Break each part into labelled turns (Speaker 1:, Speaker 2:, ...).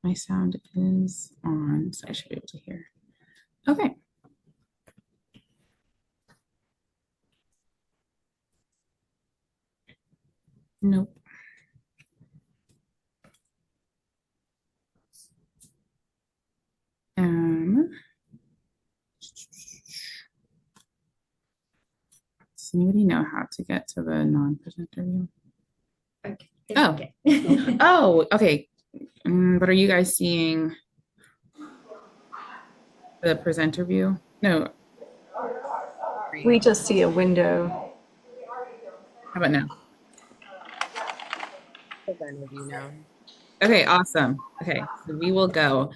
Speaker 1: My sound is on, so I should be able to hear. Okay. Nope. Um, does anybody know how to get to the non-presenter view?
Speaker 2: Okay.
Speaker 1: Oh.
Speaker 2: Okay.
Speaker 1: Oh, okay. But are you guys seeing the presenter view? No.
Speaker 3: We just see a window.
Speaker 1: How about now?
Speaker 4: Presenter view now.
Speaker 1: Okay, awesome. Okay, so we will go.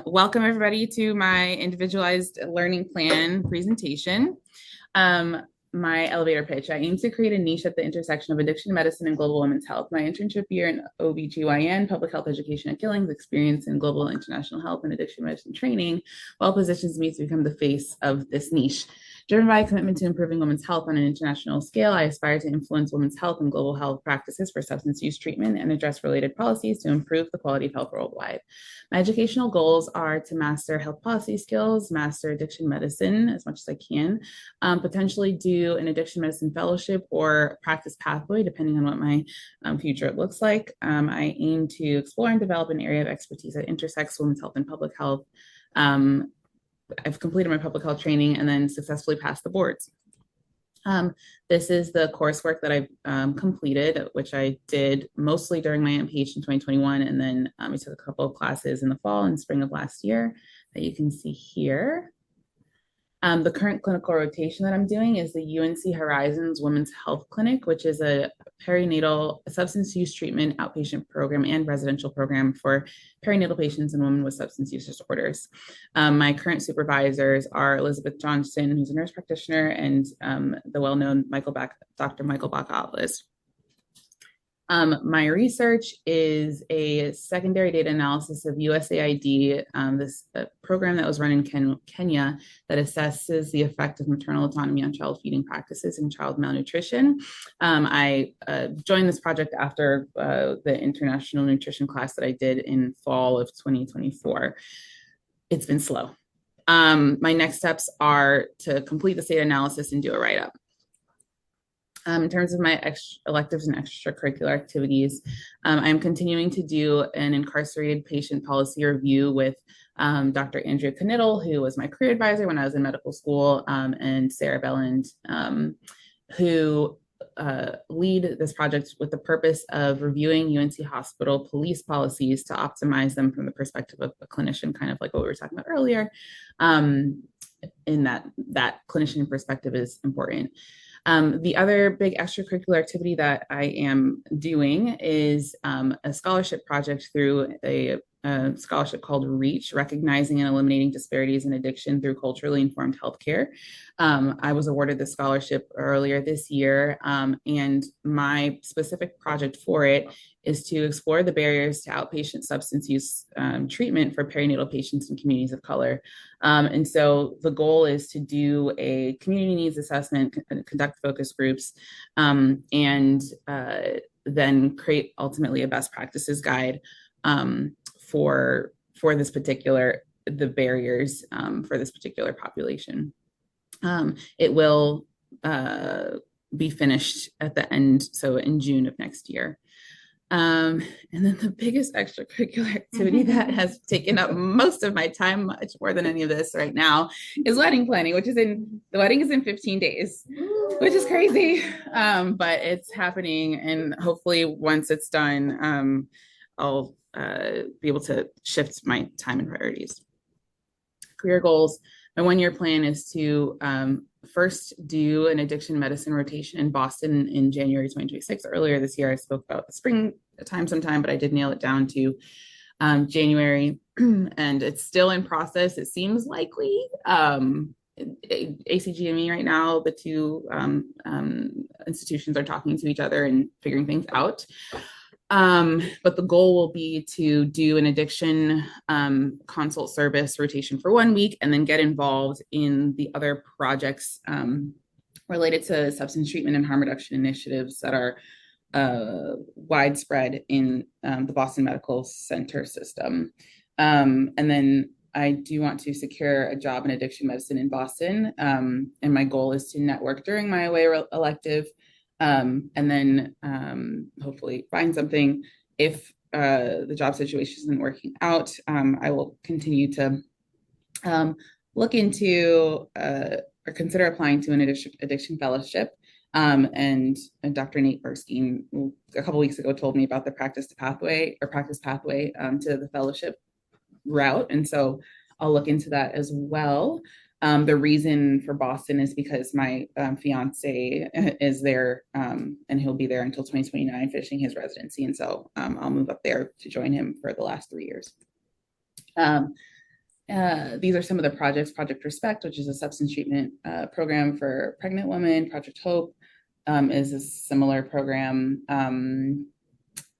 Speaker 1: Welcome everybody to my individualized learning plan presentation. Um, my elevator pitch. I aim to create a niche at the intersection of addiction medicine and global women's health. My internship year in OBGYN, public health education at Killings, experience in global international health and addiction medicine training, well positions me to become the face of this niche. Driven by a commitment to improving women's health on an international scale, I aspire to influence women's health and global health practices for substance use treatment and address related policies to improve the quality of health worldwide. My educational goals are to master health policy skills, master addiction medicine as much as I can, potentially do an addiction medicine fellowship or practice pathway, depending on what my future looks like. I aim to explore and develop an area of expertise that intersects women's health and public health. Um, I've completed my public health training and then successfully passed the boards. This is the coursework that I've completed, which I did mostly during my MPH in 2021. And then I took a couple of classes in the fall and spring of last year that you can see here. The current clinical rotation that I'm doing is the UNC Horizons Women's Health Clinic, which is a perinatal substance use treatment outpatient program and residential program for perinatal patients and women with substance use disorders. My current supervisors are Elizabeth Johnston, who's a nurse practitioner, and the well-known Dr. Michael Bacallis. My research is a secondary data analysis of USAID, this program that was run in Kenya that assesses the effect of maternal autonomy on child feeding practices and child malnutrition. I joined this project after the international nutrition class that I did in fall of 2024. It's been slow. My next steps are to complete the data analysis and do a write-up. In terms of my electives and extracurricular activities, I'm continuing to do an incarcerated patient policy review with Dr. Andrea Knittel, who was my career advisor when I was in medical school, and Sarah Belland, who lead this project with the purpose of reviewing UNC hospital police policies to optimize them from the perspective of a clinician, kind of like what we were talking about earlier. In that clinician perspective is important. The other big extracurricular activity that I am doing is a scholarship project through a scholarship called REACH, Recognizing and Eliminating Disparities in Addiction Through Culturally Informed Healthcare. I was awarded the scholarship earlier this year, and my specific project for it is to explore the barriers to outpatient substance use treatment for perinatal patients in communities of color. And so the goal is to do a community needs assessment, conduct focus groups, and then create ultimately a best practices guide for this particular, the barriers for this particular population. It will be finished at the end, so in June of next year. And then the biggest extracurricular activity that has taken up most of my time, much more than any of this right now, is wedding planning, the wedding is in 15 days, which is crazy. But it's happening. And hopefully once it's done, I'll be able to shift my time and priorities. Career goals. My 1-year plan is to first do an addiction medicine rotation in Boston in January 2026. Earlier this year, I spoke about the spring time sometime, but I did nail it down to January, and it's still in process. It seems likely. ACGME right now, the two institutions are talking to each other and figuring things out. But the goal will be to do an addiction consult service rotation for 1 week and then get involved in the other projects related to substance treatment and harm reduction initiatives that are widespread in the Boston Medical Center system. And then I do want to secure a job in addiction medicine in Boston. And my goal is to network during my away elective, and then hopefully find something. If the job situation isn't working out, I will continue to look into or consider applying to an addiction fellowship. And Dr. Nate Burstein a couple weeks ago told me about the practice pathway to the fellowship route. And so I'll look into that as well. The reason for Boston is because my fiance is there, and he'll be there until 2029, finishing his residency. And so I'll move up there to join him for the last 3 years. These are some of the projects: Project Respect, which is a substance treatment program for pregnant women. Project Hope is a similar program.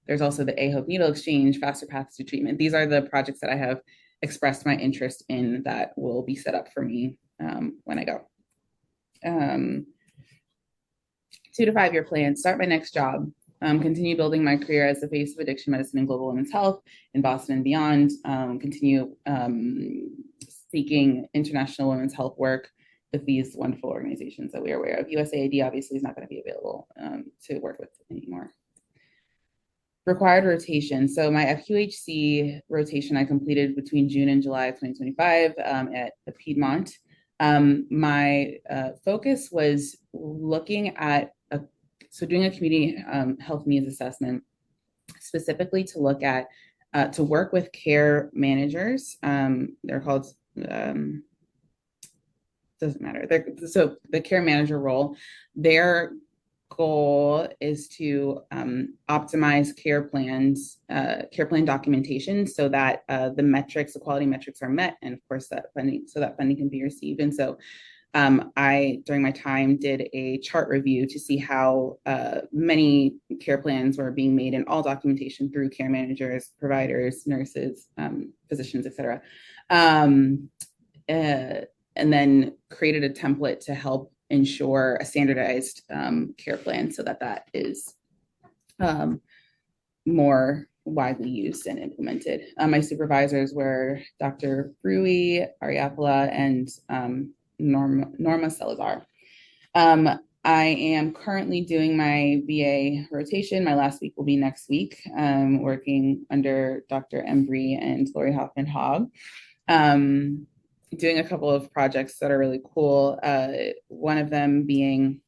Speaker 1: There's also the A-Hope Needle Exchange, Faster Paths to Treatment. These are the projects that I have expressed my interest in that will be set up for me when I go. 2 to 5 year plan: start my next job, continue building my career as the face of addiction medicine and global women's health in Boston and beyond, continue seeking international women's health work with these wonderful organizations that we are aware of. USAID obviously is not going to be available to work with anymore. Required rotation. So my FQHC rotation I completed between June and July of 2025 at the Piedmont. My focus was looking at doing a community health needs assessment, specifically to look at to work with care managers. They're called doesn't matter. So the care manager role, their goal is to optimize care plan documentation so that the quality metrics are met, and of course that funding can be received. And so I, during my time, did a chart review to see how many care plans were being made in all documentation through care managers, providers, nurses, physicians, et cetera. And then created a template to help ensure a standardized care plan so that is more widely used and implemented. My supervisors were Dr. Rui Ariapola and Norma Salazar. I am currently doing my VA rotation. My last week will be next week, working under Dr. Embry and Lori Hoffman-Hogg. Doing a couple of projects that are really cool. One of them being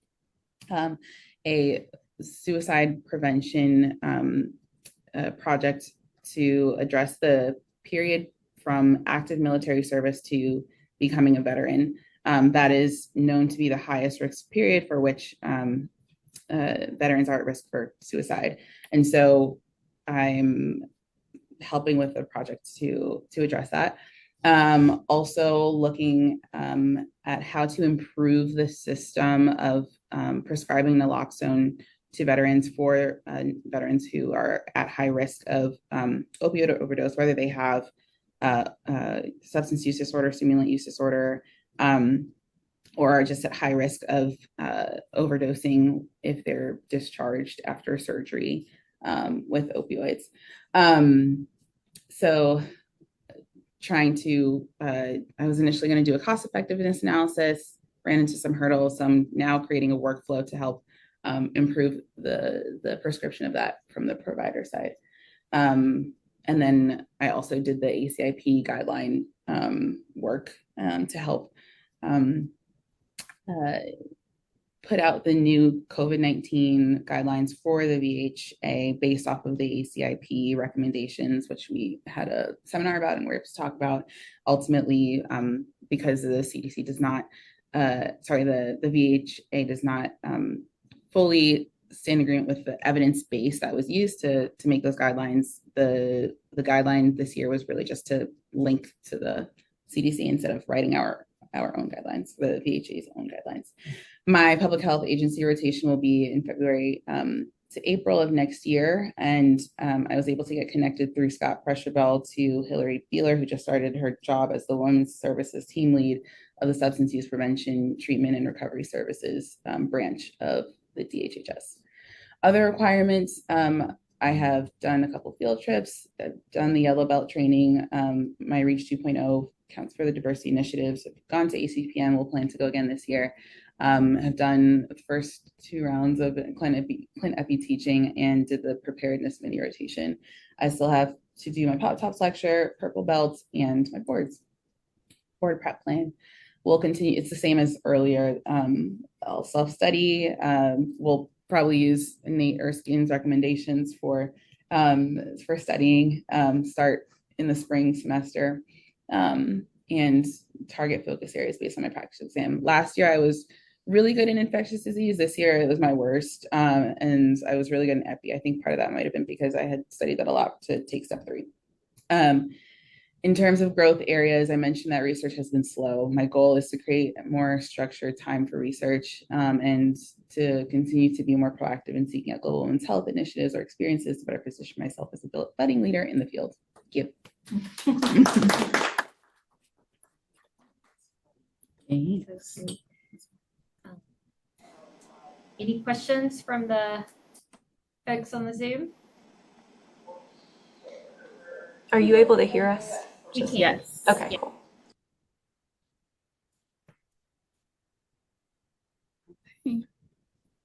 Speaker 1: a suicide prevention project to address the period from active military service to becoming a veteran. That is known to be the highest risk period for which veterans are at risk for suicide. And so I'm helping with a project to address that. Also looking at how to improve the system of prescribing naloxone to veterans for veterans who are at high risk of opioid overdose, whether they have substance use disorder, stimulant use disorder, or are just at high risk of overdosing if they're discharged after surgery with opioids. So trying to, I was initially going to do a cost effectiveness analysis, ran into some hurdles. So I'm now creating a workflow to help improve the prescription of that from the provider side. And then I also did the ACIP guideline work to help put out the new COVID-19 guidelines for the VHA based off of the ACIP recommendations, which we had a seminar about and we're able to talk about. Ultimately, because the CDC does not, the VHA does not fully stand in agreement with the evidence base that was used to make those guidelines. The guideline this year was really just to link to the CDC instead of writing our own guidelines, the VHA's own guidelines. My public health agency rotation will be in February to April of next year. And I was able to get connected through Scott Presherbell to Hillary Beeler, who just started her job as the Women's Services Team Lead of the Substance Use Prevention, Treatment, and Recovery Services branch of the DHHS. Other requirements, I have done a couple field trips, I've done the yellow belt training. My Reach 2.0 counts for the diversity initiatives. I've gone to ACPM, we'll plan to go again this year. Have done the first 2 rounds of clin epi teaching and did the preparedness mini rotation. I still have to do my pop tops lecture, purple belts, and my board prep plan. We'll continue, it's the same as earlier. I'll self-study. We'll probably use Nate Erskine's recommendations for studying, start in the spring semester, and target focus areas based on my practice exam. Last year, I was really good in infectious disease. This year, it was my worst, and I was really good in epi. I think part of that might have been because I had studied that a lot to take step 3. In terms of growth areas, I mentioned that research has been slow. My goal is to create more structured time for research, and to continue to be more proactive in seeking out global women's health initiatives or experiences to better position myself as a budding leader in the field. Thank you. Thanks.
Speaker 2: Any questions from the folks on the Zoom?
Speaker 3: Are you able to hear us?
Speaker 1: Yes.
Speaker 3: Okay,
Speaker 2: Yeah.
Speaker 3: cool.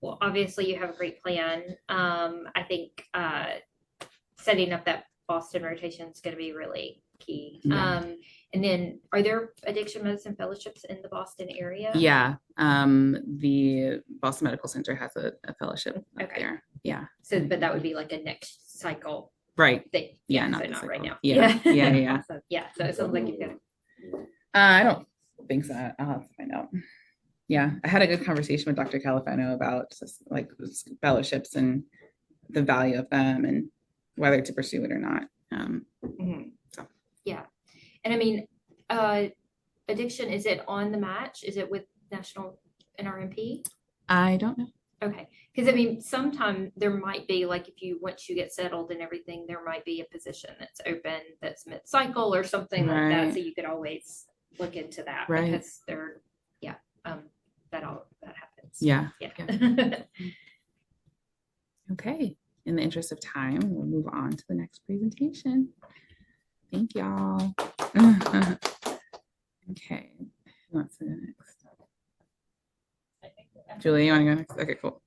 Speaker 2: Well, obviously you have a great plan. I think setting up that Boston rotation is going to be really key.
Speaker 1: Yeah.
Speaker 2: And then are there addiction medicine fellowships in the Boston area?
Speaker 1: Yeah. The Boston Medical Center has a fellowship up there. Yeah.
Speaker 2: So, but that would be like a next cycle
Speaker 1: right
Speaker 2: thing.
Speaker 1: Yeah,
Speaker 2: so not right now.
Speaker 1: Yeah. Yeah.
Speaker 2: So, yeah. So it sounds like you've got
Speaker 1: I don't think so. I'll have to find out. Yeah, I had a good conversation with Dr. Califano about just, like, fellowships and the value of them and whether to pursue it or not. So.
Speaker 2: Yeah. And I mean, addiction, is it on the match? Is it with National NRMP?
Speaker 1: I don't know.
Speaker 2: Okay. Because I mean, sometime there might be, like, if you, once you get settled and everything, there might be a position that's open that's mid-cycle or something like that. So you could always look into that because they're, that happens.
Speaker 1: Yeah.
Speaker 2: Yeah.
Speaker 1: Okay. In the interest of time, we'll move on to the next presentation. Thank y'all. Okay. Who wants to go next? Julie, you want to go next? Okay, cool.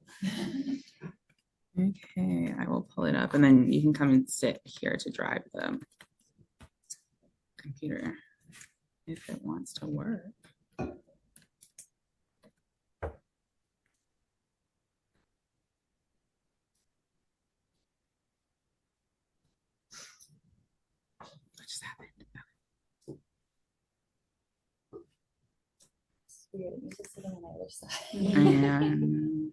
Speaker 1: Okay, I will pull it up and then you can come and sit here to drive the computer if it wants to work. What just happened?
Speaker 4: Weird, it means it's sitting on the other side.
Speaker 1: And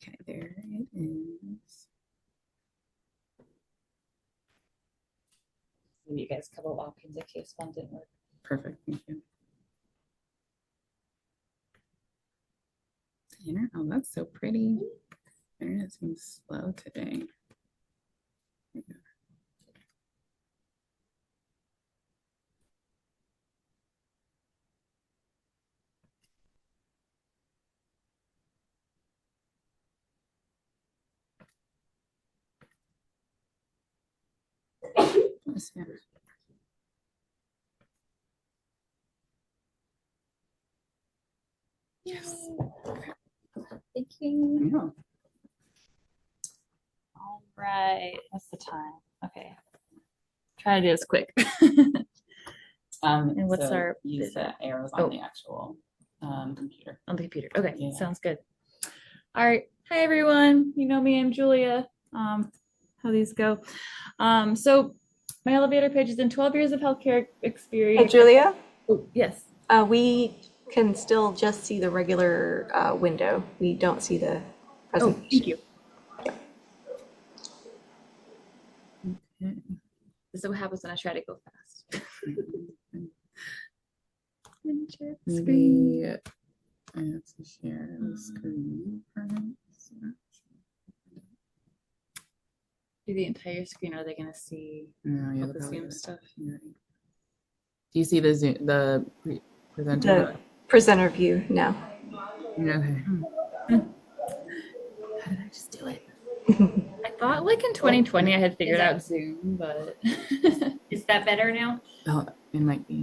Speaker 1: okay, there it is.
Speaker 4: Maybe you guys couple of options in case one didn't work.
Speaker 1: Perfect, thank you. Internet, oh, that's so pretty. Internet seems slow today. Yes.
Speaker 4: Thank you.
Speaker 1: Yeah.
Speaker 4: All right, what's the time? Okay. Try to do this quick.
Speaker 1: And
Speaker 4: what's our
Speaker 1: use the arrows on the actual computer.
Speaker 4: On the computer. Okay,
Speaker 1: Yeah.
Speaker 4: sounds good. All right. Hi everyone. You know me, I'm Julia. How these go. So my elevator pitch is in 12 years of healthcare experience.
Speaker 3: Hey, Julia,
Speaker 4: Oh, yes.
Speaker 3: we can still just see the regular window. We don't see the
Speaker 4: Oh,
Speaker 3: presentation.
Speaker 4: thank you.
Speaker 1: Okay.
Speaker 4: This is what happens when I try to go fast.
Speaker 1: Maybe I have to share the screen. Perhaps.
Speaker 4: Do the entire screen, are they going to see
Speaker 1: No, yeah,
Speaker 4: all the Zoom stuff?
Speaker 1: Do you see the Zoom, the presenter?
Speaker 3: The presenter view, no.
Speaker 1: Okay. How did I just do it?
Speaker 4: I thought like in 2020 I had figured
Speaker 2: that-
Speaker 4: out Zoom, but
Speaker 2: Is that better now?
Speaker 1: Oh, it might be.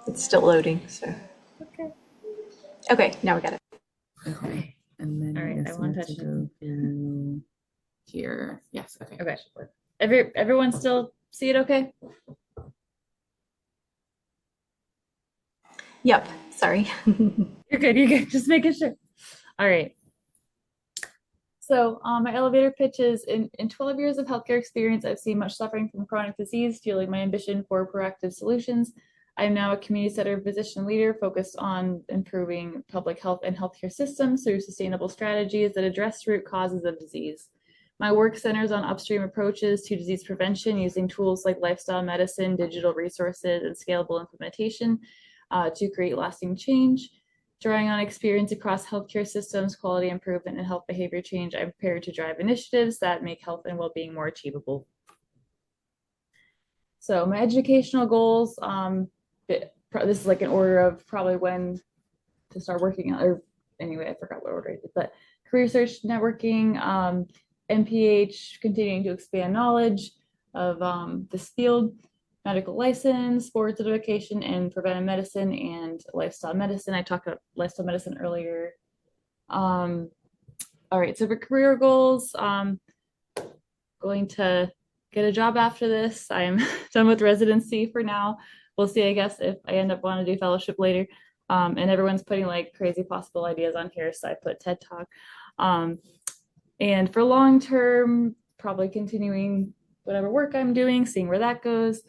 Speaker 3: It's still loading, so.
Speaker 4: okay.
Speaker 3: Okay, now we got it.
Speaker 1: Okay. And then
Speaker 4: All right,
Speaker 1: I guess
Speaker 4: I
Speaker 1: we
Speaker 4: won't
Speaker 1: have to
Speaker 4: touch it.
Speaker 1: go through here. Yes. Okay.
Speaker 4: Okay. Everyone still see it okay?
Speaker 3: Yep, sorry.
Speaker 4: You're good. You're good. Just making sure. All right. So my elevator pitch is in 12 years of healthcare experience, I've seen much suffering from chronic disease, fueling my ambition for proactive solutions. I am now a community-centered physician leader focused on improving public health and healthcare systems through sustainable strategies that address root causes of disease. My work centers on upstream approaches to disease prevention using tools like lifestyle medicine, digital resources, and scalable implementation to create lasting change. Drawing on experience across healthcare systems, quality improvement, and health behavior change, I'm prepared to drive initiatives that make health and well-being more achievable. So my educational goals, this is like an order of probably when to start working on, or anyway, I forgot what order I did, but career search, networking, MPH, continuing to expand knowledge of this field, medical license, sports education, and preventive medicine and lifestyle medicine. I talked about lifestyle medicine earlier. All right, so for career goals, going to get a job after this. I'm done with residency for now. We'll see, I guess, if I end up wanting to do fellowship later. And everyone's putting like crazy possible ideas on here, so I put TED Talk. And for long term, probably continuing whatever work I'm doing, seeing where that goes.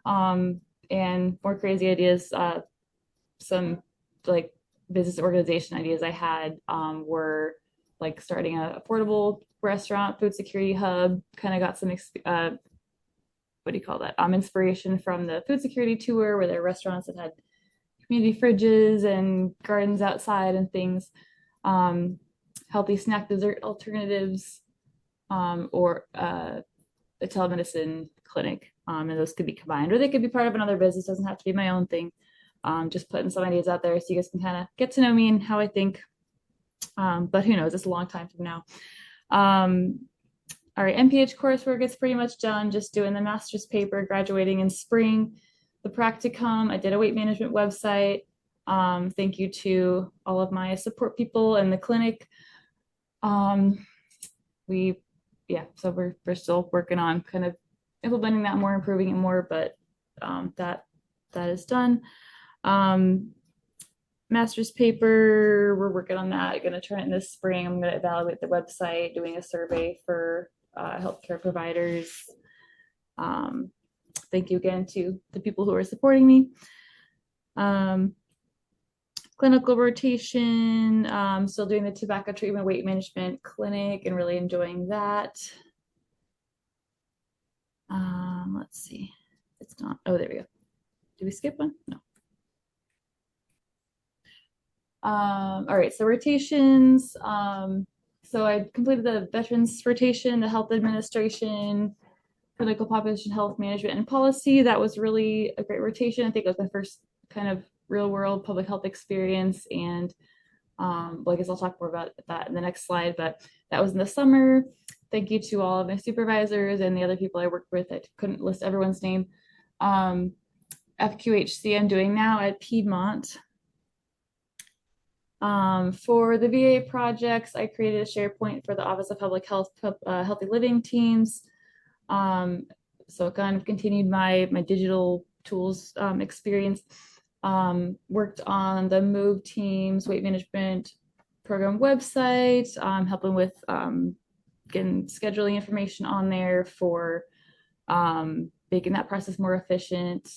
Speaker 4: And more crazy ideas. Some like business organization ideas I had were like starting an affordable restaurant, food security hub. Kind of got some what do you call that? Inspiration from the food security tour, where there are restaurants that had community fridges and gardens outside and things. Healthy snack dessert alternatives, or a telemedicine clinic, and those could be combined, or they could be part of another business. Doesn't have to be my own thing. Just putting some ideas out there so you guys can kind of get to know me and how I think. But who knows? It's a long time from now. All right, MPH coursework is pretty much done. Just doing the master's paper, graduating in spring. The practicum, I did a weight management website. Thank you to all of my support people in the clinic. So we're still working on kind of implementing that more, improving it more, but that is done. Master's paper, we're working on that. I'm going to turn it in this spring. I'm going to evaluate the website, doing a survey for healthcare providers. Thank you again to the people who are supporting me. Clinical rotation, still doing the tobacco treatment weight management clinic and really enjoying that. Let's see. It's not. Oh, there we go. Did we skip one? No. All right, so rotations. So I completed the veterans rotation, the health administration, clinical population health management and policy. That was really a great rotation. I think it was my first kind of real world public health experience. And well, I guess I'll talk more about that in the next slide, but that was in the summer. Thank you to all of my supervisors and the other people I worked with. I couldn't list everyone's name. FQHC I'm doing now at Piedmont. For the VA projects, I created a SharePoint for the Office of Public Health, Healthy Living teams. So it kind of continued my digital tools experience. Worked on the MOVE team's weight management program website, helping with getting scheduling information on there for making that process more efficient.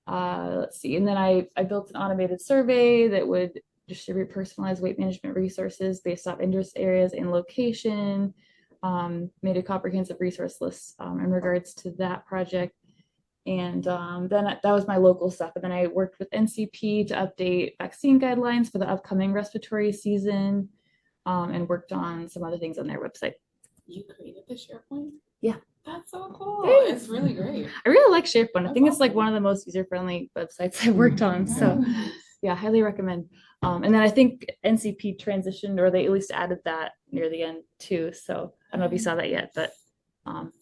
Speaker 4: Let's see, and then I built an automated survey that would distribute personalized weight management resources based off interest areas and location. Made a comprehensive resource list in regards to that project. And then that was my local stuff. And then I worked with NCP to update vaccine guidelines for the upcoming respiratory season, and worked on some other things on their website.
Speaker 1: You created the SharePoint?
Speaker 4: Yeah.
Speaker 1: That's so cool.
Speaker 4: Thanks.
Speaker 1: It's really great.
Speaker 4: I really like SharePoint. I think
Speaker 1: That's
Speaker 4: it's like
Speaker 1: awesome.
Speaker 4: one of the most user-friendly websites I've worked on. So yeah, highly recommend. And then I think NCP transitioned, or they at least added that near the end too. So I don't know if you saw that yet, but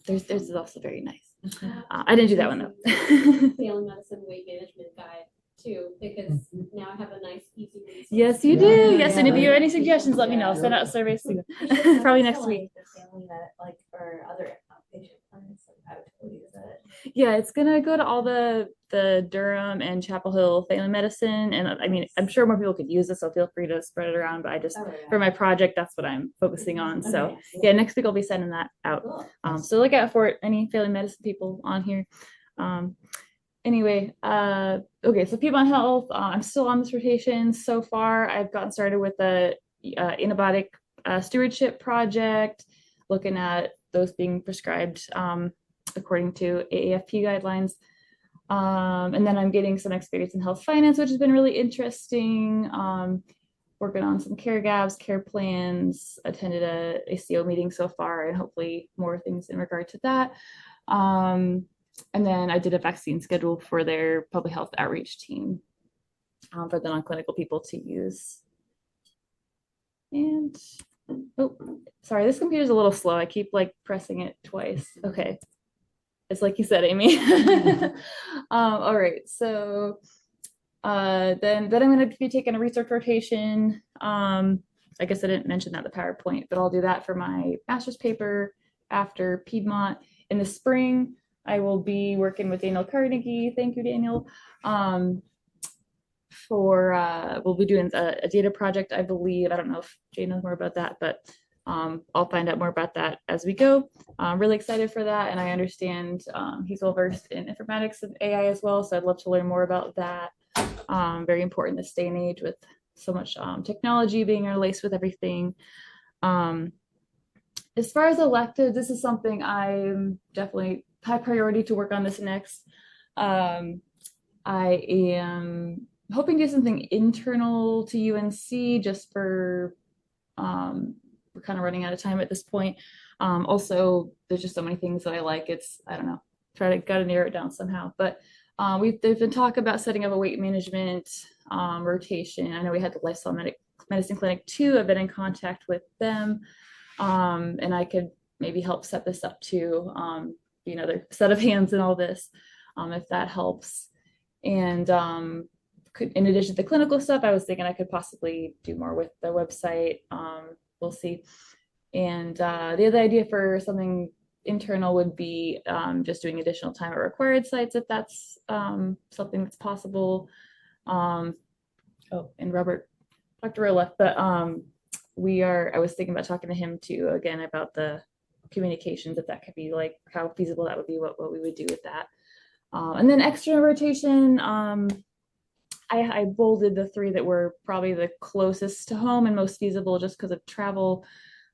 Speaker 4: theirs is also very nice. I didn't do that one though.
Speaker 5: Family medicine weight management guide too, because now I have a nice easy resource.
Speaker 4: Yes, you do. Yes, and if you have any suggestions, let me know. I'll send out a survey soon. Probably next week.
Speaker 5: The family that like or other outpatient clinics, like I would totally use it.
Speaker 4: Yeah, it's gonna go to all the Durham and Chapel Hill family medicine, and I mean, I'm sure more people could use this, so feel free to spread it around. But I just for my project, that's what I'm focusing on. So yeah, next week I'll be sending that out. So look out for it. Any family medicine people on here. Anyway, okay, so Piedmont Health, I'm still on this rotation so far. I've gotten started with the antibiotic stewardship project, looking at those being prescribed according to AAFP guidelines. And then I'm getting some experience in health finance, which has been really interesting. Working on some care gaps, care plans, attended a ACO meeting so far, and hopefully more things in regard to that. And then I did a vaccine schedule for their public health outreach team for the non-clinical people to use. And, oh, sorry, this computer's a little slow. I keep like pressing it twice. Okay. It's like you said, Amy. All right, so then I'm going to be taking a research rotation. I guess I didn't mention that in the PowerPoint, but I'll do that for my master's paper after Piedmont. In the spring, I will be working with Daniel Carnegie. Thank you, Daniel. We'll be doing a data project, I believe. I don't know if Jay knows more about that, but I'll find out more about that as we go. I'm really excited for that, and I understand he's well versed in informatics and AI as well, so I'd love to learn more about that. Very important this day and age with so much technology being interlaced with everything. As far as electives, this is something I'm definitely high priority to work on this next. I am hoping to do something internal to UNC just for we're kind of running out of time at this point. Also, there's just so many things that I like. I don't know, gotta narrow it down somehow. But there's been talk about setting up a weight management rotation. I know we had the Lifestyle Medicine Clinic too. I've been in contact with them, and I could maybe help set this up too. Be another set of hands in all this, if that helps. And in addition to the clinical stuff, I was thinking I could possibly do more with the website. We'll see. And the other idea for something internal would be just doing additional time at required sites, if that's something that's possible. Oh, and Dr. Rowe left, but I was thinking about talking to him too, again, about the communications, if that could be like how feasible that would be, what we would do with that. And then external rotation, I bolded the 3 that were probably the closest to home and most feasible just because of travel.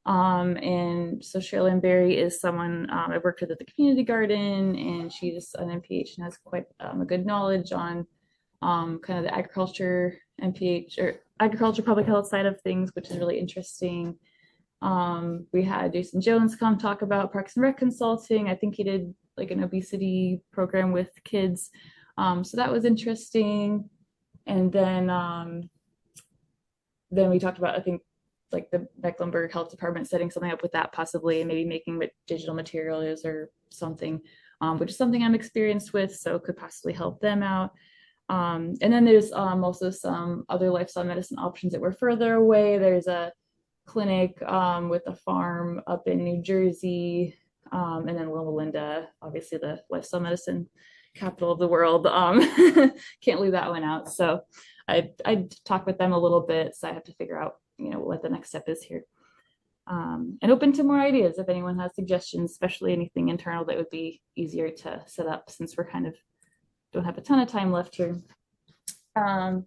Speaker 4: And so Sherilyn Berry is someone I worked with at the community garden, and she's an MPH and has quite a good knowledge on kind of the agriculture MPH or agriculture public health side of things, which is really interesting. We had Jason Jones come talk about Parks and Rec consulting. I think he did like an obesity program with kids. So that was interesting. And then we talked about, I think, like the Mecklenburg Health Department setting something up with that possibly, and maybe making digital materials or something, which is something I'm experienced with, so could possibly help them out. And then there's also some other lifestyle medicine options that were further away. There's a clinic with a farm up in New Jersey, and then Loma Linda, obviously the lifestyle medicine capital of the world. Can't leave that one out. So I talked with them a little bit, so I have to figure out, what the next step is here. And open to more ideas if anyone has suggestions, especially anything internal that would be easier to set up, since we're kind of don't have a ton of time left here. All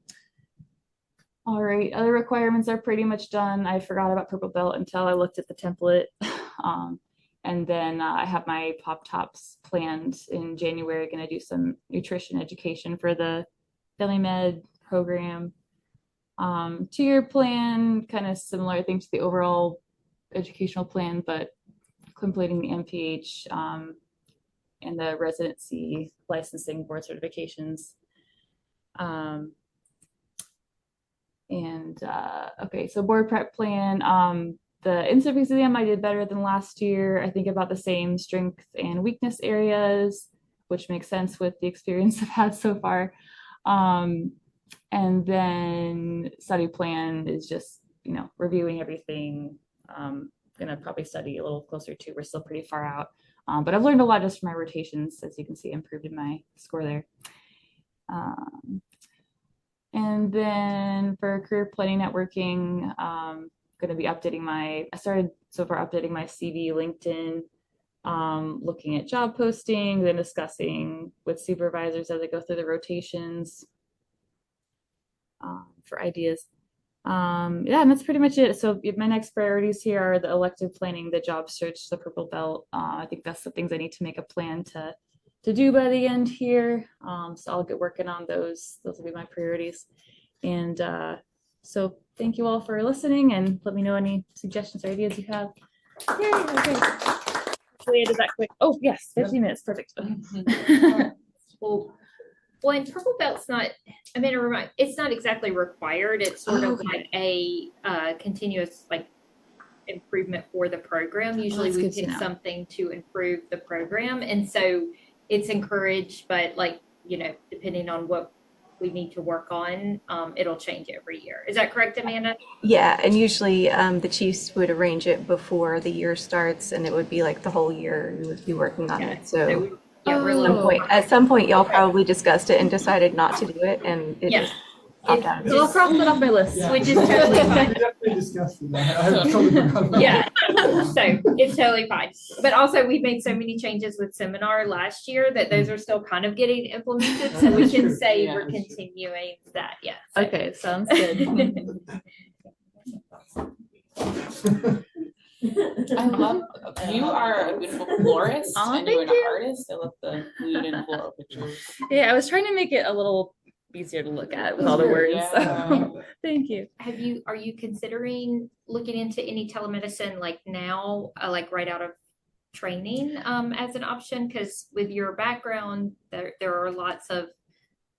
Speaker 4: right, other requirements are pretty much done. I forgot about Purple Belt until I looked at the template. And then I have my pop tops planned in January. Going to do some nutrition education for the Family Med program. 2-year plan, kind of similar, I think, to the overall educational plan, but completing the MPH and the residency licensing board certifications. And okay, so board prep plan. The in-service exam I did better than last year. I think about the same strength and weakness areas, which makes sense with the experience I've had so far. And then study plan is just, reviewing everything. Gonna probably study a little closer to. We're still pretty far out. But I've learned a lot just from my rotations. As you can see, improved in my score there. And then for career planning networking, going to be updating I started so far updating my CV, LinkedIn, looking at job postings, then discussing with supervisors as I go through the rotations for ideas. Yeah, and that's pretty much it. So my next priorities here are the elective planning, the job search, the purple belt. I think that's the things I need to make a plan to do by the end here. So I'll get working on those. Those will be my priorities. And so thank you all for listening, and let me know any suggestions or ideas you have. Yay, okay. Hopefully I did that quick. Oh yes, 15 minutes, perfect. Okay.
Speaker 2: Well, and purple belt's not, it's not exactly required. It's sort of like a continuous improvement for the program. Usually we pick something to improve the program. And so it's encouraged, but depending on what we need to work on, it'll change every year. Is that correct, Amanda?
Speaker 3: Yeah, and usually the chiefs would arrange it before the year starts, and it would be the whole year you would be working on it. So at some point, y'all probably discussed it and decided not to do it, and it just popped out.
Speaker 4: So I'll cross that off my list,
Speaker 2: which is totally fine.
Speaker 6: We definitely discussed it. I totally forgot about
Speaker 2: Yeah, so it's totally fine. But also, we made so many changes with seminar last year that those are still kind of getting implemented. So we can say we're continuing that. Yeah. So.
Speaker 4: Okay, sounds good.
Speaker 7: I love, you are a beautiful florist and you're an artist. I love the food and floral pictures.
Speaker 4: Yeah, I was trying to make it a little easier to look at with all the words. Yeah. So thank you.
Speaker 2: Are you considering looking into any telemedicine now, right out of training as an option? Because with your background, there are lots of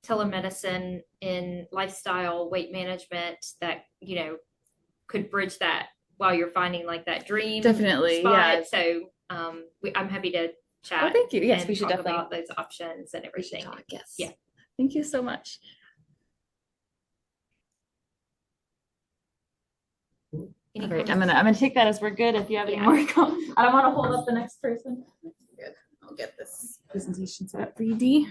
Speaker 2: telemedicine in lifestyle, weight management that, could bridge that while you're finding that dream
Speaker 4: definitely
Speaker 2: spot.
Speaker 4: Yeah.
Speaker 2: So I'm happy to chat.
Speaker 4: Oh, thank you. Yes, we should
Speaker 2: talk
Speaker 4: definitely
Speaker 2: about those options and everything.
Speaker 4: Talk, yes.
Speaker 2: Yeah.
Speaker 4: Thank you so much. All right, I'm gonna take that as we're good. If you have any more comments, I don't want to hold up the next person.
Speaker 1: Good. I'll get this presentation set up for you, Dee.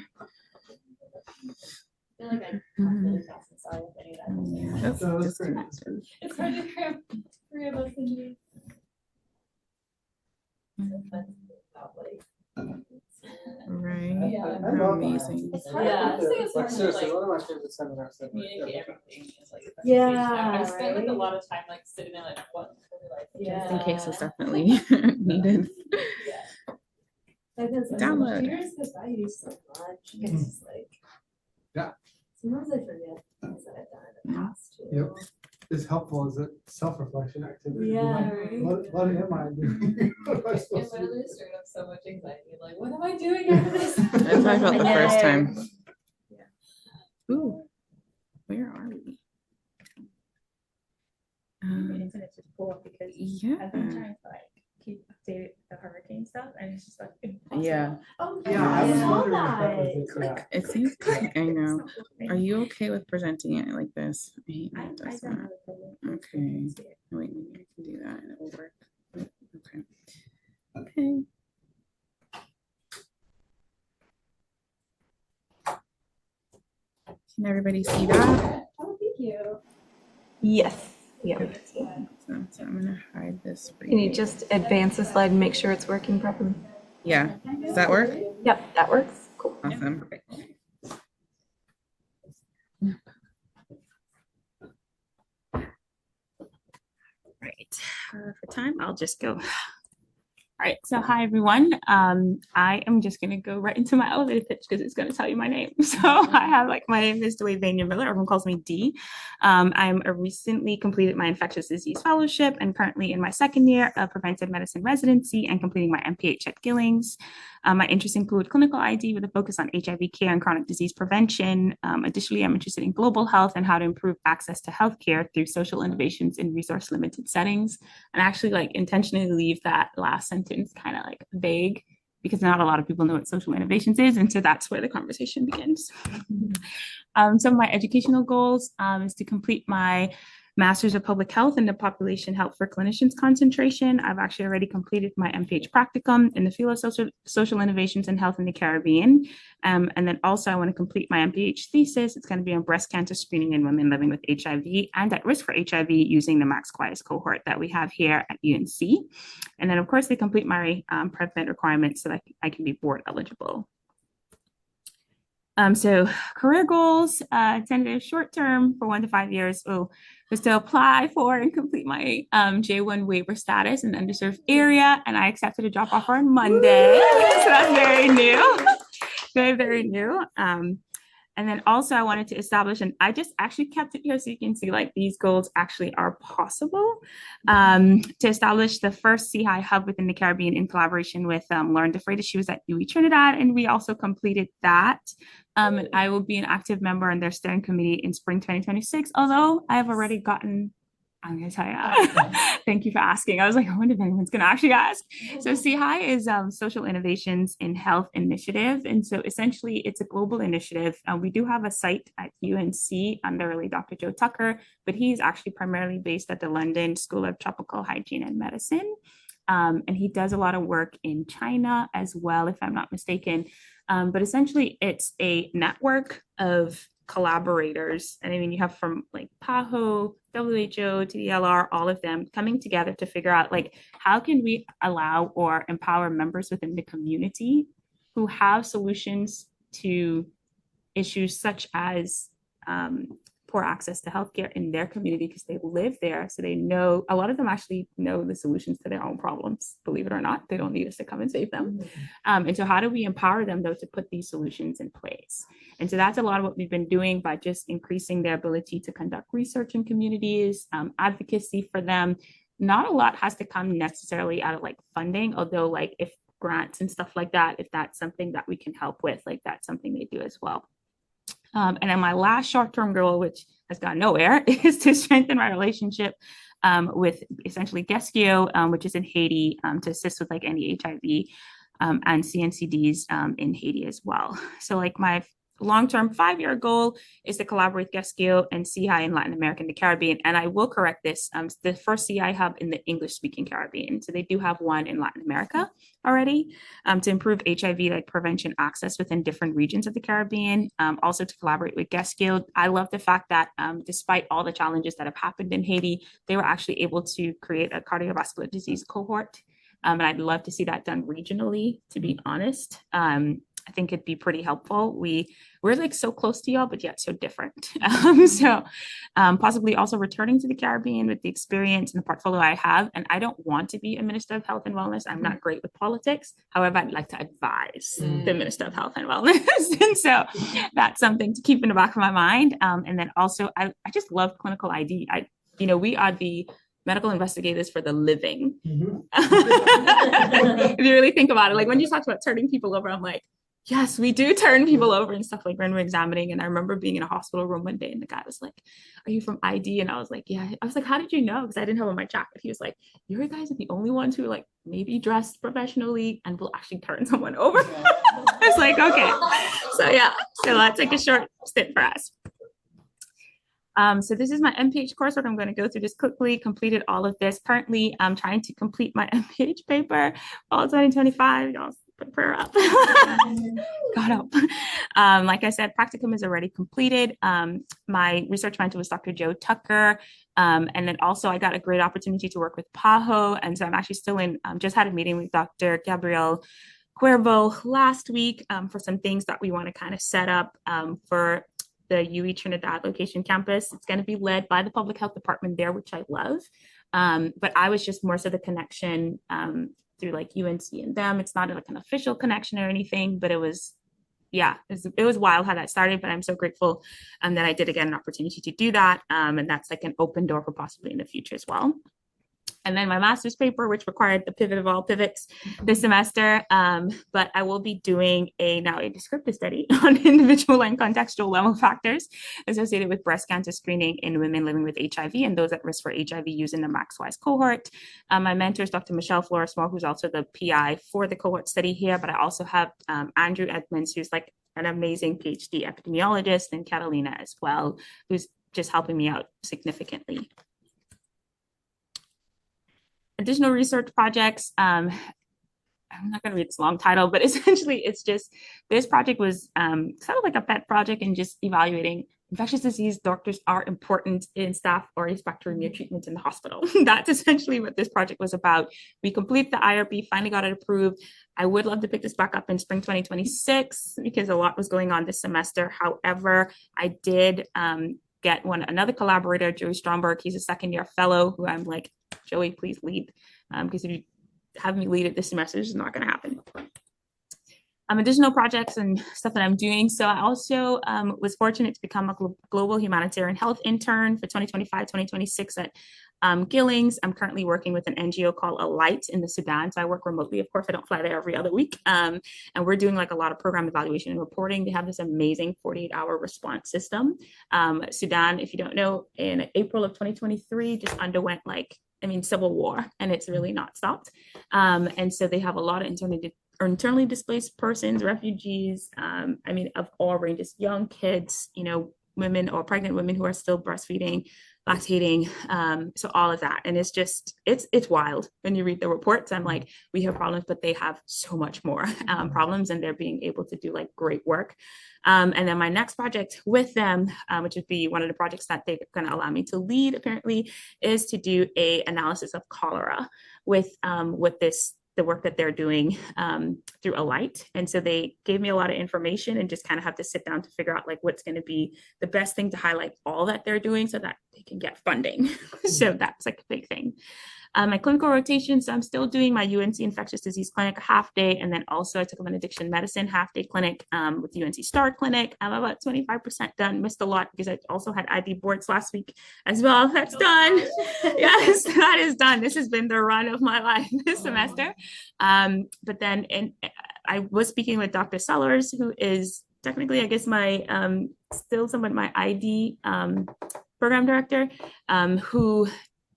Speaker 4: I feel like I really fast and sorry if any of that.
Speaker 6: So that's great.
Speaker 4: It's hard to cram 3 of us in here.
Speaker 1: Right.
Speaker 4: Yeah.
Speaker 1: How amazing.
Speaker 4: It's hard. I just think it's hard to
Speaker 6: Seriously, one of my favorite seminars ever.
Speaker 7: Communicate everything is
Speaker 4: Yeah,
Speaker 7: I spend a lot of time sitting there what
Speaker 1: Just in case it's definitely needed. Download.
Speaker 5: Years go by you so much. It's just
Speaker 6: Yeah.
Speaker 5: Sometimes I forget things that I've done in the past too.
Speaker 6: Yep. It's helpful as a self-reflection activity.
Speaker 5: Yeah,
Speaker 6: What am I doing? What am I supposed to do?
Speaker 7: stirred up so much anxiety. What am I doing after this?
Speaker 1: I talked about the first time.
Speaker 7: Yeah.
Speaker 1: Ooh, where are we?
Speaker 4: It's just pull up because
Speaker 1: Yeah.
Speaker 4: I've been trying to keep updated the hurricane stuff, and it's just
Speaker 1: Yeah.
Speaker 5: Oh,
Speaker 6: Yeah, I was
Speaker 5: saw
Speaker 6: wondering if that was
Speaker 5: that.
Speaker 6: it, yeah.
Speaker 1: It seems like I know. Are you okay with presenting it like this? I hate when it
Speaker 4: I
Speaker 1: does
Speaker 4: don't
Speaker 1: that.
Speaker 4: know.
Speaker 1: Okay. Wait, maybe I can do that and it will work. Okay. Okay. Can everybody see that?
Speaker 5: Oh, thank you.
Speaker 3: Yes. Yeah.
Speaker 1: So I'm gonna hide this for
Speaker 3: Can you just advance the slide and make sure it's working properly?
Speaker 1: Yeah. Does that work?
Speaker 3: Yep, that works. Cool.
Speaker 1: Awesome. Right. For time, I'll just go. All
Speaker 8: right, so hi everyone. I am just gonna go right into my elevator pitch because it's gonna tell you my name. So my name is Dwayvania Miller. Everyone calls me D. I'm a recently completed my infectious disease fellowship and currently in my second year of preventive medicine residency and completing my MPH at Gillings. My interests include clinical ID with a focus on HIV care and chronic disease prevention. Additionally, I'm interested in global health and how to improve access to healthcare through social innovations in resource limited settings. And I actually intentionally leave that last sentence kind of vague because not a lot of people know what social innovations is. And so that's where the conversation begins. Some of my educational goals is to complete my Master's of Public Health in the Population Health for Clinicians concentration. I've actually already completed my MPH practicum in the field of social innovations in health in the Caribbean. And then also I want to complete my MPH thesis. It's going to be on breast cancer screening in women living with HIV and at risk for HIV using the Max Quies cohort that we have here at UNC. And then of course they complete my PrevMed requirements so that I can be board eligible. So career goals, tentative short term for 1 to 5 years was to apply for and complete my J1 waiver status in the underserved area. And I accepted a drop offer on Monday. So that's very new, very, very new. And then also I wanted to establish, and I just actually kept it here so you can see these goals actually are possible, to establish the first CHI hub within the Caribbean in collaboration with Lauren DeFreitas. She was at UE Trinidad, and we also completed that. And I will be an active member on their steering committee in spring 2026, although I have already gotten, I'm going to tell you, thank you for asking. I was like, I wonder if anyone's going to actually ask. So CHI is Social Innovations in Health Initiative. And so essentially it's a global initiative. We do have a site at UNC under Dr. Joe Tucker, but he's actually primarily based at the London School of Tropical Hygiene and Medicine. And he does a lot of work in China as well, if I'm not mistaken. But essentially it's a network of collaborators. And I mean, you have from PAHO, WHO, TDLR, all of them coming together to figure out how can we allow or empower members within the community who have solutions to issues such as poor access to healthcare in their community because they live there. So they know, a lot of them actually know the solutions to their own problems, believe it or not. They don't need us to come and save them. And so how do we empower them though to put these solutions in place? And so that's a lot of what we've been doing by just increasing their ability to conduct research in communities, advocacy for them. Not a lot has to come necessarily out of funding, although if grants and stuff like that, if that's something that we can help with, that's something they do as well. And then my last short-term goal, which has gone nowhere, is to strengthen my relationship with essentially GESCIO, which is in Haiti, to assist with any HIV and CNCDs in Haiti as well. So my long-term 5-year goal is to collaborate with GESCIO and CHI in Latin America and the Caribbean. And I will correct this, the first CHI hub in the English-speaking Caribbean. So they do have one in Latin America already, to improve HIV prevention access within different regions of the Caribbean. Also to collaborate with GESCIO. I love the fact that despite all the challenges that have happened in Haiti, they were actually able to create a cardiovascular disease cohort. And I'd love to see that done regionally, to be honest. I think it'd be pretty helpful. We're so close to y'all, but yet so different. So possibly also returning to the Caribbean with the experience and the portfolio I have. And I don't want to be a Minister of Health and Wellness. I'm not great with politics. However, I'd like to advise the Minister of Health and Wellness. And so that's something to keep in the back of my mind. And then also, I just love clinical ID. We are the medical investigators for the living. If you really think about it, when you talk about turning people over, I'm yes, we do turn people over and stuff when we're examining. And I remember being in a hospital room one day and the guy was like, are you from ID? And I was like, yeah. I was like, how did you know? Because I didn't have on my jacket. He was like, you guys are the only ones who maybe dressed professionally and will actually turn someone over. I was like, okay. So yeah, so that's a short stint for us. So this is my MPH coursework. I'm going to go through this quickly, completed all of this. Currently, I'm trying to complete my MPH paper, all 2025. Y'all put a prayer up. God help. Like I said, practicum is already completed. My research mentor was Dr. Joe Tucker. And then also I got a great opportunity to work with PAHO. And so I'm actually still just had a meeting with Dr. Gabrielle Cuervo last week for some things that we want to kind of set up for the UE Trinidad location campus. It's going to be led by the public health department there, which I love. But I was just more so the connection through like UNC and them. It's not like an official connection or anything, but it was wild how that started, but I'm so grateful that I did get an opportunity to do that. And that's like an open door for possibly in the future as well. And then my master's paper, which required the pivot of all pivots this semester. But I will be doing a descriptive study on individual and contextual level factors associated with breast cancer screening in women living with HIV and those at risk for HIV use in the MaxWise cohort. My mentor is Dr. Michelle Flores-Moore, who's also the PI for the cohort study here. But I also have Andrew Edmonds, who's like an amazing PhD epidemiologist, and Catalina as well, who's just helping me out significantly. Additional research projects. I'm not going to read this long title, but essentially it's just, this project was sort of like a pet project and just evaluating infectious disease doctors are important in staph aureus bacteremia treatment in the hospital. That's essentially what this project was about. We completed the IRB, finally got it approved. I would love to pick this back up in spring 2026 because a lot was going on this semester. However, I did get another collaborator, Joey Stromberg. He's a second-year fellow who I'm like, Joey, please lead, because if you have me lead it this semester, it's just not going to happen. Additional projects and stuff that I'm doing. So I also was fortunate to become a global humanitarian health intern for 2025-2026 at Gillings. I'm currently working with an NGO called Alight in the Sudan. So I work remotely. Of course, I don't fly there every other week. And we're doing like a lot of program evaluation and reporting. They have this amazing 48-hour response system. Sudan, if you don't know, in April of 2023, just underwent civil war, and it's really not stopped. And so they have a lot of internally displaced persons, refugees, of all ranges, young kids, women or pregnant women who are still breastfeeding, lactating, so all of that. And it's just, it's wild when you read the reports. I'm like, we have problems, but they have so much more problems, and they're being able to do like great work. And then my next project with them, which would be one of the projects that they're going to allow me to lead apparently, is to do a analysis of cholera with the work that they're doing through Alight. And so they gave me a lot of information and just kind of have to sit down to figure out like what's going to be the best thing to highlight all that they're doing so that they can get funding. So that's like a big thing. My clinical rotation, so I'm still doing my UNC infectious disease clinic half day, and then also I took up an addiction medicine half day clinic with UNC Star Clinic. I'm about 25% done, missed a lot because I also had IB boards last week as well. That's done. Yes, that is done. This has been the run of my life this semester. But then I was speaking with Dr. Sellers, who is technically, I guess, my still somewhat my ID program director, who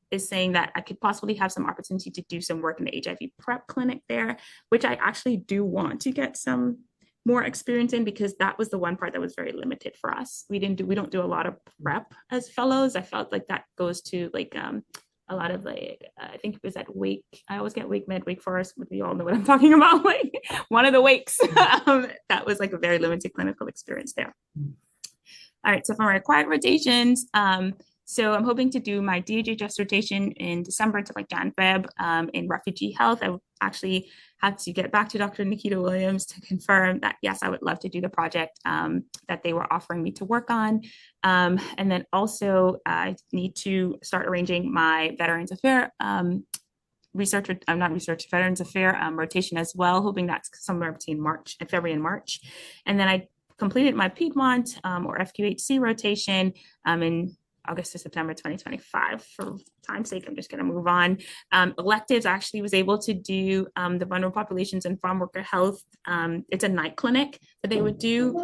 Speaker 8: is saying that I could possibly have some opportunity to do some work in the HIV prep clinic there, which I actually do want to get some more experience in, because that was the one part that was very limited for us. We don't do a lot of prep as fellows. I felt like that goes to like a lot of like, I think it was at Wake. I always get Wake Med, Wake Forest, but we all know what I'm talking about. Like one of the Wakes, that was like a very limited clinical experience there. All right, so for my required rotations, so I'm hoping to do my DHHS rotation in December to like Jan-Feb in refugee health. I actually had to get back to Dr. Nikita Williams to confirm that, yes, I would love to do the project that they were offering me to work on. And then also I need to start arranging my Veterans Affairs Veterans Affairs rotation as well, hoping that's somewhere between February and March. And then I completed my Piedmont or FQHC rotation in August to September 2025. For time's sake, I'm just going to move on. Electives, I actually was able to do the vulnerable populations and farm worker health. It's a night clinic that they would do.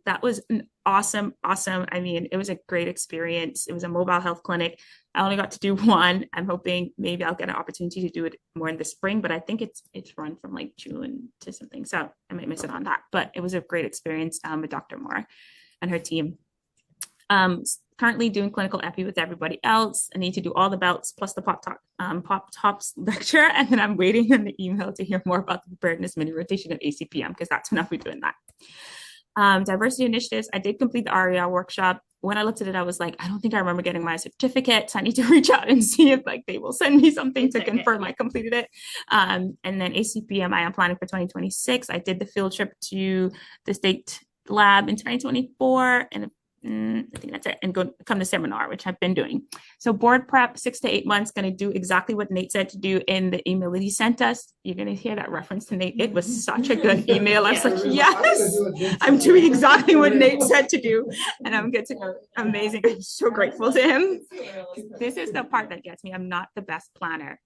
Speaker 8: That was an awesome. It was a great experience. It was a mobile health clinic. I only got to do one. I'm hoping maybe I'll get an opportunity to do it more in the spring, but I think it's run from like June to something. So I might miss it on that, but it was a great experience with Dr. Moore and her team. Currently doing clinical epi with everybody else. I need to do all the belts plus the pop tops lecture, and then I'm waiting on the email to hear more about the preparedness mini rotation at ACPM, because that's when I'll be doing that. Diversity initiatives, I did complete the RER workshop. When I looked at it, I was like, I don't think I remember getting my certificate, so I need to reach out and see if like they will send me something to confirm I completed it. And then ACPM, I am planning for 2026. I did the field trip to the state lab in 2024, and I think that's it, and go come to seminar, which I've been doing. So board prep, 6 to 8 months, going to do exactly what Nate said to do in the email that he sent us. You're going to hear that reference to Nate. It was such a good email. I was like, yes, I'm doing exactly what Nate said to do, and I'm good to go. Amazing. I'm so grateful to him. This is the part that gets me. I'm not the best planner.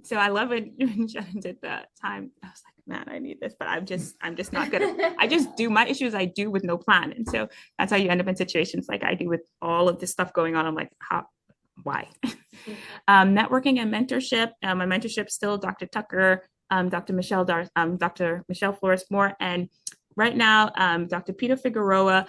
Speaker 8: So I love it when Jen did the time. I was like, man, I need this, but I'm just not good at, I just do my issues I do with no plan. And so that's how you end up in situations like I do with all of this stuff going on. I'm like, why? Networking and mentorship. My mentorship still Dr. Tucker, Dr. Michelle Flores Moore, and right now, Dr. Peter Figueroa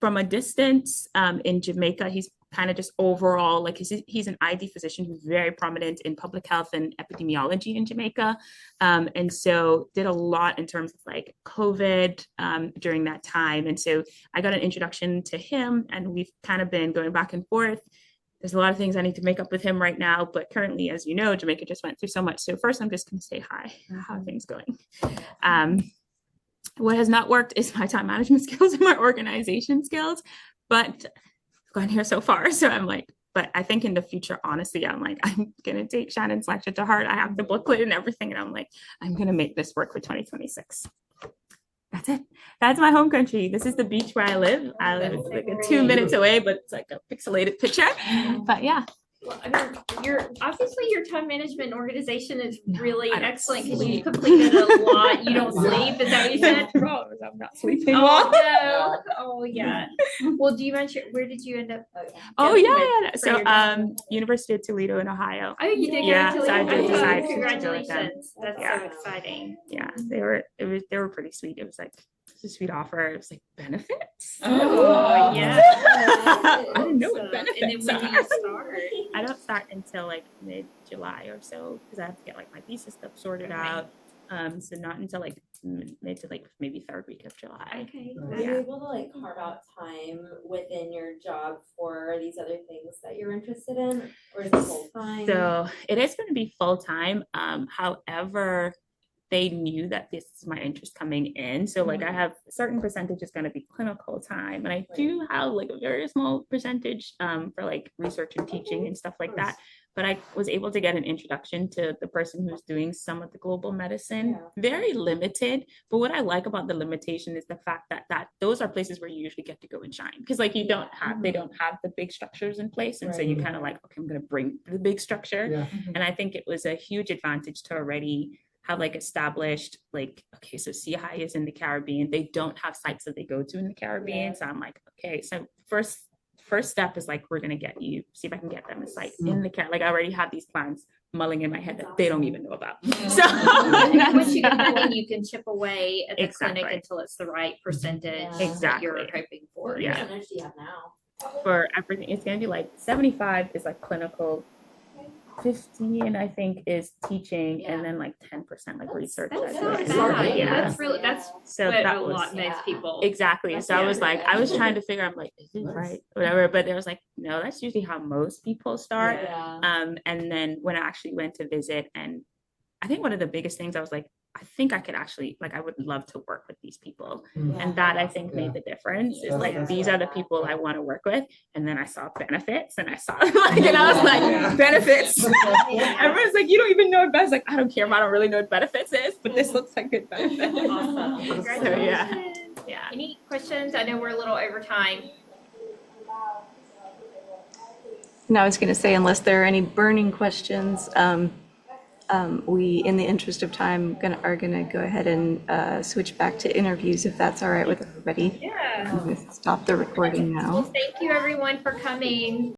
Speaker 8: from a distance in Jamaica. He's kind of just overall, like he's an ID physician who's very prominent in public health and epidemiology in Jamaica. And so did a lot in terms of like COVID during that time. And so I got an introduction to him and we've kind of been going back and forth. There's a lot of things I need to make up with him right now, but currently, as you know, Jamaica just went through so much. So first, I'm just going to say hi. How are things going? What has not worked is my time management skills and my organization skills, but I've gone here so far. So I'm like, but I think in the future, honestly, I'm like, I'm going to take Shannon's lecture to heart. I have the booklet and everything. And I'm like, I'm going to make this work for 2026. That's it. That's my home country. This is the beach where I live. I live like 2 minutes away, but it's like a pixelated picture. But yeah.
Speaker 2: Well, I mean, your time management organization is really excellent because you completed a lot. You don't sleep. Is that what you said?
Speaker 8: I'm not sleeping.
Speaker 2: Oh no. Oh yeah. Well, do you mention where did you end up?
Speaker 8: Oh yeah. So University of Toledo in Ohio.
Speaker 2: Oh, you did.
Speaker 8: Yeah.
Speaker 2: Go to
Speaker 8: So I did decide.
Speaker 2: Congratulations. That's
Speaker 8: Yeah.
Speaker 2: so exciting.
Speaker 8: Yeah. They were pretty sweet. It was like a sweet offer. It was like benefits.
Speaker 2: Oh yeah.
Speaker 8: I didn't know what benefits.
Speaker 2: And then when do you start?
Speaker 8: I don't start until like mid-July or so because I have to get like my visa stuff sorted out. So not until like mid to like maybe third week of July.
Speaker 2: Okay.
Speaker 9: Are you able to like carve out time within your job for these other things that you're interested in, or is it full time?
Speaker 8: So it is going to be full time. However, they knew that this is my interest coming in. So like I have a certain percentage is going to be clinical time. And I do have like a very small percentage for like research and teaching and stuff like that. But I was able to get an introduction to the person who's doing some of the global medicine, very limited. But what I like about the limitation is the fact that those are places where you usually get to go and shine. Because like they don't have the big structures in place. And so you kind of like, okay, I'm going to bring the big structure.
Speaker 6: Yeah.
Speaker 8: And I think it was a huge advantage to already have like established like, okay, so CHI is in the Caribbean. They don't have sites that they go to in the Caribbean. So I'm like, okay, so first step is like, we're going to get you, see if I can get them a site in the Caribbean. Like I already have these plans mulling in my head that they don't even know about. So
Speaker 2: once you get money, you can chip away at the clinic until it's the right percentage that you're hoping for.
Speaker 9: What percentage do you have now?
Speaker 8: For everything, it's going to be like 75 is like clinical, 15 I think is teaching, and then like 10% like research.
Speaker 2: That's not bad.
Speaker 8: Yeah,
Speaker 2: that's
Speaker 8: so that
Speaker 2: a
Speaker 8: was
Speaker 2: lot most people.
Speaker 8: Exactly. So I was like, I was trying to figure, I'm like, is it right? Whatever. But there was like, no, that's usually how most people start. And then when I actually went to visit, and I think one of the biggest things I was like, I think I could actually, like, I would love to work with these people. And that I think made the difference. Is like, these are the people I want to work with. And then I saw benefits and I saw like, and I was like, benefits. Everyone's like, you don't even know what benefits. Like, I don't care. I don't really know what benefits is, but this looks like good benefits.
Speaker 2: Awesome.
Speaker 8: So yeah.
Speaker 2: Any questions? I know we're a little over time.
Speaker 3: No, I was going to say, unless there are any burning questions, we, in the interest of time, are gonna go ahead and switch back to interviews, if that's all right with everybody.
Speaker 2: Yeah.
Speaker 3: I'm gonna stop the recording now.
Speaker 2: Well, thank you everyone for coming.